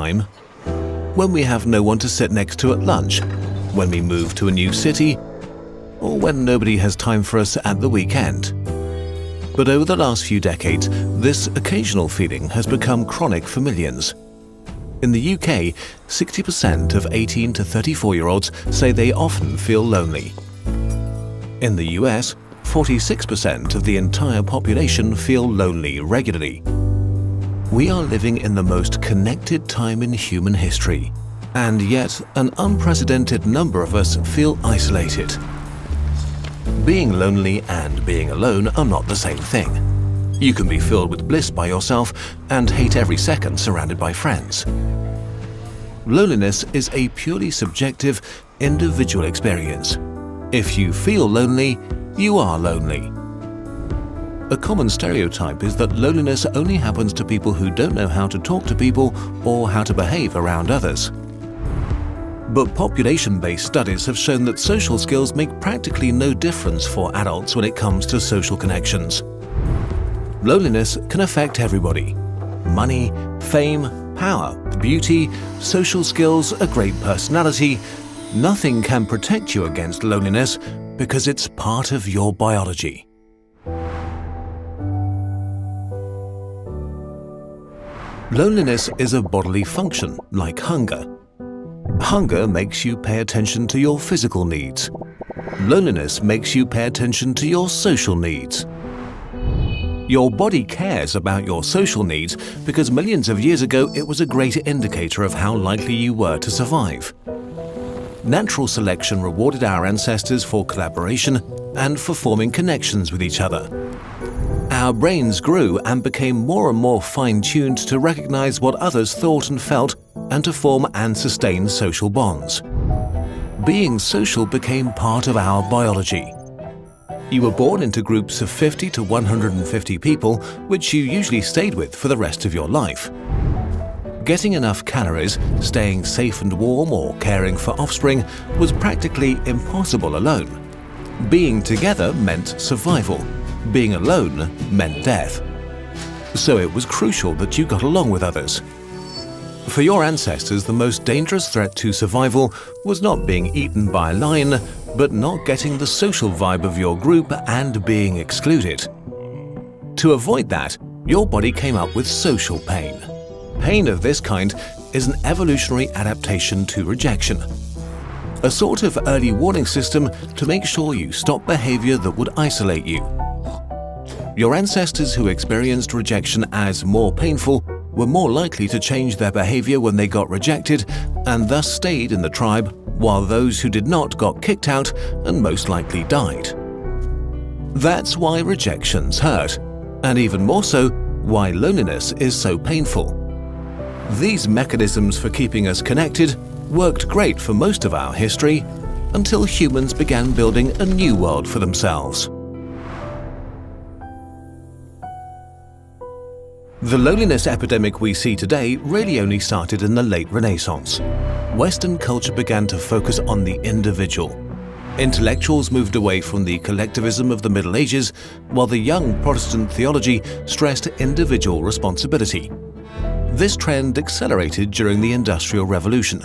time. When we have no one to sit next to at lunch, when we move to a new city, or when nobody has time for us at the weekend. But over the last few decades, this occasional feeling has become chronic for millions. In the UK, 60% of 18 to 34-year-olds say they often feel lonely. In the US, 46% of the entire population feel lonely regularly. We are living in the most connected time in human history, and yet an unprecedented number of us feel isolated. Being lonely and being alone are not the same thing. You can be filled with bliss by yourself and hate every second surrounded by friends. Loneliness is a purely subjective, individual experience. If you feel lonely, you are lonely. A common stereotype is that loneliness only happens to people who don't know how to talk to people or how to behave around others. But population-based studies have shown that social skills make practically no difference for adults when it comes to social connections. Loneliness can affect everybody. Money, fame, power, beauty, social skills, a great personality. Nothing can protect you against loneliness because it's part of your biology. Loneliness is a bodily function, like hunger. Hunger makes you pay attention to your physical needs. Loneliness makes you pay attention to your social needs. Your body cares about your social needs because millions of years ago it was a great indicator of how likely you were to survive. Natural selection rewarded our ancestors for collaboration and for forming connections with each other. Our brains grew and became more and more fine-tuned to recognize what others thought and felt and to form and sustain social bonds. Being social became part of our biology. You were born into groups of 50 to 150 people, which you usually stayed with for the rest of your life. Getting enough calories, staying safe and warm, or caring for offspring was practically impossible alone. Being together meant survival. Being alone meant death. So it was crucial that you got along with others. For your ancestors, the most dangerous threat to survival was not being eaten by a lion, but not getting the social vibe of your group and being excluded. To avoid that, your body came up with social pain. Pain of this kind is an evolutionary adaptation to rejection. A sort of early warning system to make sure you stop behavior that would isolate you. Your ancestors who experienced rejection as more painful were more likely to change their behavior when they got rejected and thus stayed in the tribe, while those who did not got kicked out and most likely died. That's why rejections hurt, and even more so, why loneliness is so painful. These mechanisms for keeping us connected worked great for most of our history until humans began building a new world for themselves. The loneliness epidemic we see today really only started in the late Renaissance. Western culture began to focus on the individual. Intellectuals moved away from the collectivism of the Middle Ages, while the young Protestant theology stressed individual responsibility. This trend accelerated during the Industrial Revolution.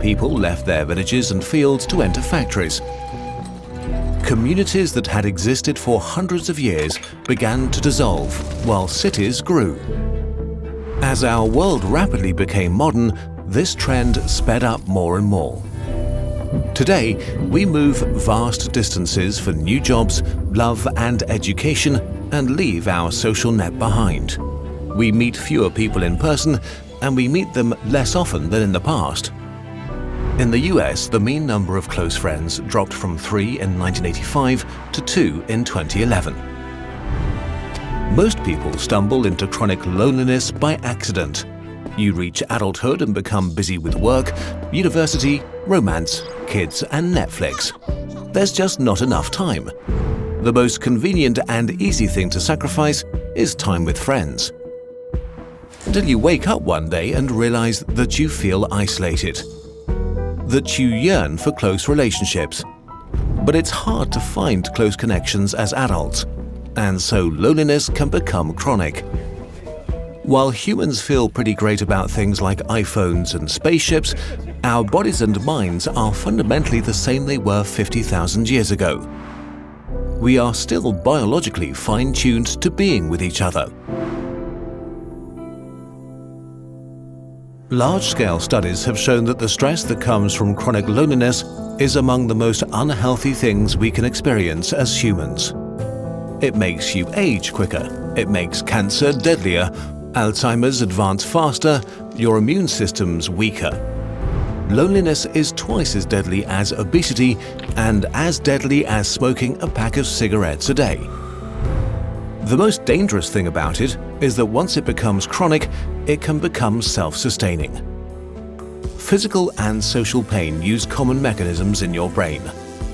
People left their villages and fields to enter factories. Communities that had existed for hundreds of years began to dissolve, while cities grew. As our world rapidly became modern, this trend sped up more and more. Today, we move vast distances for new jobs, love and education, and leave our social net behind. We meet fewer people in person, and we meet them less often than in the past. In the US, the mean number of close friends dropped from 3 in 1985 to 2 in 2011. Most people stumble into chronic loneliness by accident. You reach adulthood and become busy with work, university, romance, kids, and Netflix. There's just not enough time. The most convenient and easy thing to sacrifice is time with friends. Until you wake up one day and realize that you feel isolated. That you yearn for close relationships. But it's hard to find close connections as adults, and so loneliness can become chronic. While humans feel pretty great about things like iPhones and spaceships, our bodies and minds are fundamentally the same they were 50,000 years ago. We are still biologically fine-tuned to being with each other. Large-scale studies have shown that the stress that comes from chronic loneliness is among the most unhealthy things we can experience as humans. It makes you age quicker, it makes cancer deadlier, Alzheimer's advance faster, your immune system's weaker. Loneliness is twice as deadly as obesity and as deadly as smoking a pack of cigarettes a day. The most dangerous thing about it is that once it becomes chronic, it can become self-sustaining. Physical and social pain use common mechanisms in your brain.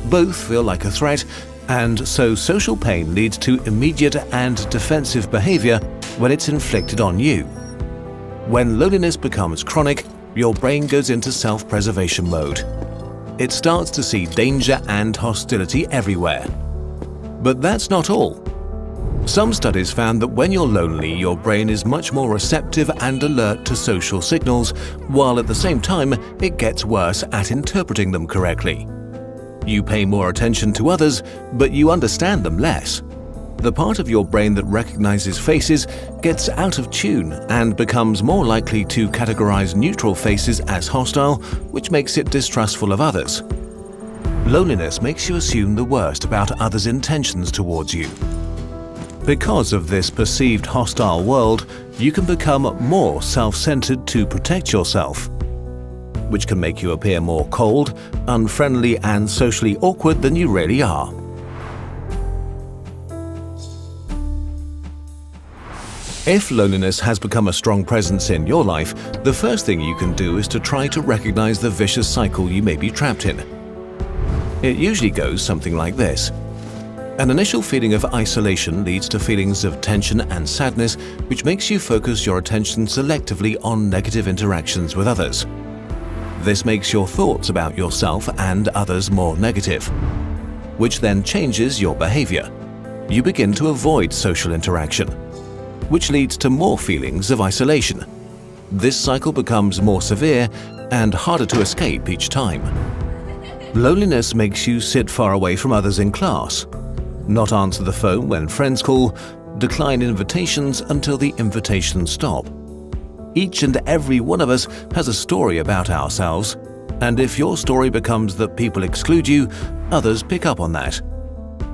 Both feel like a threat, and so social pain leads to immediate and defensive behavior when it's inflicted on you. When loneliness becomes chronic, your brain goes into self-preservation mode. It starts to see danger and hostility everywhere. But that's not all. Some studies found that when you're lonely, your brain is much more receptive and alert to social signals, while at the same time, it gets worse at interpreting them correctly. You pay more attention to others, but you understand them less. The part of your brain that recognizes faces gets out of tune and becomes more likely to categorize neutral faces as hostile, which makes it distrustful of others. Loneliness makes you assume the worst about others' intentions towards you. Because of this perceived hostile world, you can become more self-centered to protect yourself, which can make you appear more cold, unfriendly, and socially awkward than you really are. If loneliness has become a strong presence in your life, the first thing you can do is to try to recognize the vicious cycle you may be trapped in. It usually goes something like this. An initial feeling of isolation leads to feelings of tension and sadness, which makes you focus your attention selectively on negative interactions with others. This makes your thoughts about yourself and others more negative, which then changes your behavior. You begin to avoid social interaction, which leads to more feelings of isolation. This cycle becomes more severe and harder to escape each time. Loneliness makes you sit far away from others in class, not answer the phone when friends call, decline invitations until the invitations stop. Each and every one of us has a story about ourselves, and if your story becomes that people exclude you, others pick up on that.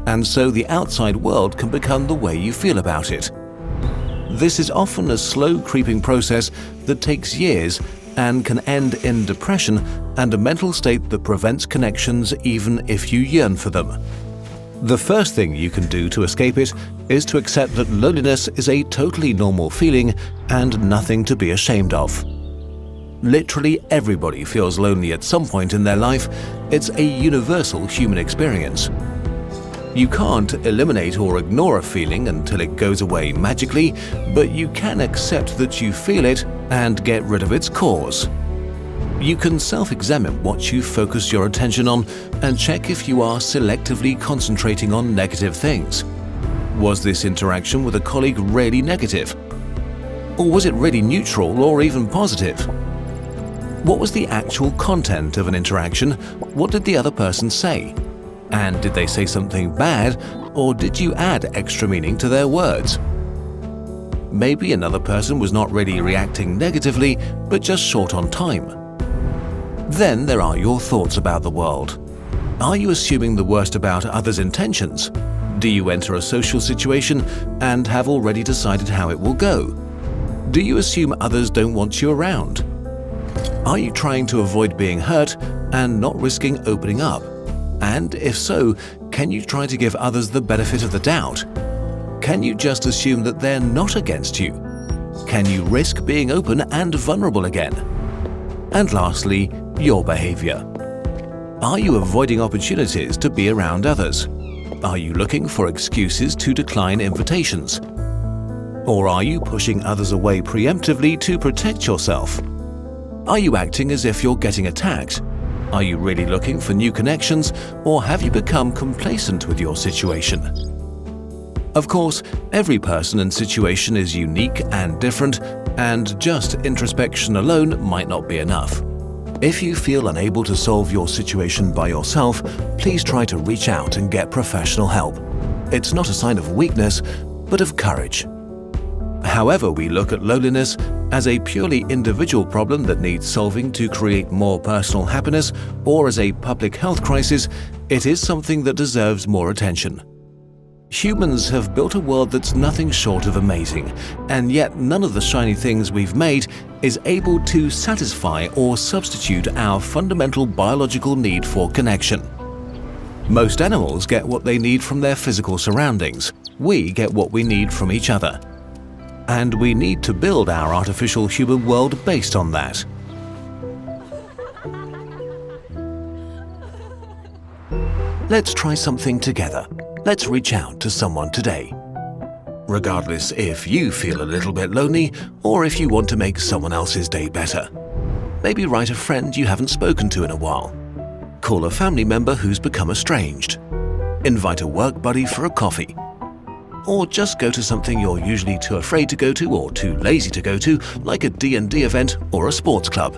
And so the outside world can become the way you feel about it. This is often a slow creeping process that takes years and can end in depression and a mental state that prevents connections even if you yearn for them. The first thing you can do to escape it is to accept that loneliness is a totally normal feeling and nothing to be ashamed of. Literally everybody feels lonely at some point in their life. It's a universal human experience. You can't eliminate or ignore a feeling until it goes away magically, but you can accept that you feel it and get rid of its cause. You can self-examine what you focus your attention on and check if you are selectively concentrating on negative things. Was this interaction with a colleague really negative? Or was it really neutral or even positive? What was the actual content of an interaction? What did the other person say? And did they say something bad, or did you add extra meaning to their words? Maybe another person was not really reacting negatively, but just short on time. Then there are your thoughts about the world. Are you assuming the worst about others' intentions? Do you enter a social situation and have already decided how it will go? Do you assume others don't want you around? Are you trying to avoid being hurt and not risking opening up? And if so, can you try to give others the benefit of the doubt? Can you just assume that they're not against you? Can you risk being open and vulnerable again? And lastly, your behavior. Are you avoiding opportunities to be around others? Are you looking for excuses to decline invitations? Or are you pushing others away preemptively to protect yourself? Are you acting as if you're getting attacked? Are you really looking for new connections, or have you become complacent with your situation? Of course, every person and situation is unique and different, and just introspection alone might not be enough. If you feel unable to solve your situation by yourself, please try to reach out and get professional help. It's not a sign of weakness, but of courage. However we look at loneliness, as a purely individual problem that needs solving to create more personal happiness, or as a public health crisis, it is something that deserves more attention. Humans have built a world that's nothing short of amazing, and yet none of the shiny things we've made is able to satisfy or substitute our fundamental biological need for connection. Most animals get what they need from their physical surroundings. We get what we need from each other. And we need to build our artificial human world based on that. Let's try something together. Let's reach out to someone today. Regardless if you feel a little bit lonely or if you want to make someone else's day better. Maybe write a friend you haven't spoken to in a while. Call a family member who's become estranged. Invite a work buddy for a coffee. Or just go to something you're usually too afraid to go to or too lazy to go to, like a D&D event or a sports club.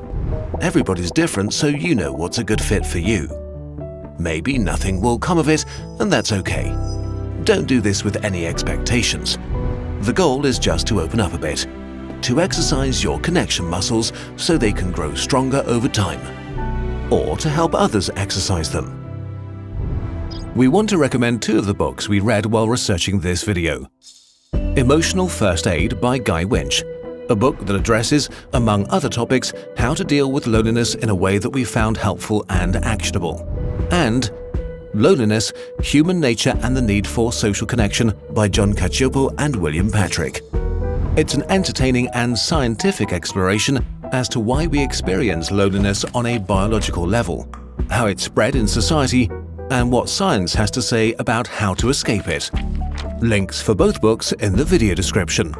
Everybody's different, so you know what's a good fit for you. Maybe nothing will come of it, and that's okay. Don't do this with any expectations. The goal is just to open up a bit, to exercise your connection muscles so they can grow stronger over time, or to help others exercise them. We want to recommend two of the books we read while researching this video. Emotional First Aid by Winch, a book that addresses, among other topics, how to deal with loneliness in a way that we found helpful and actionable. And Loneliness, Human Nature and the Need for Social Connection by John Cacioppo and William Patrick. It's an entertaining and scientific exploration as to why we experience loneliness on a biological level, how it's spread in society, and what science has to say about how to escape it. Links for both books in the video description.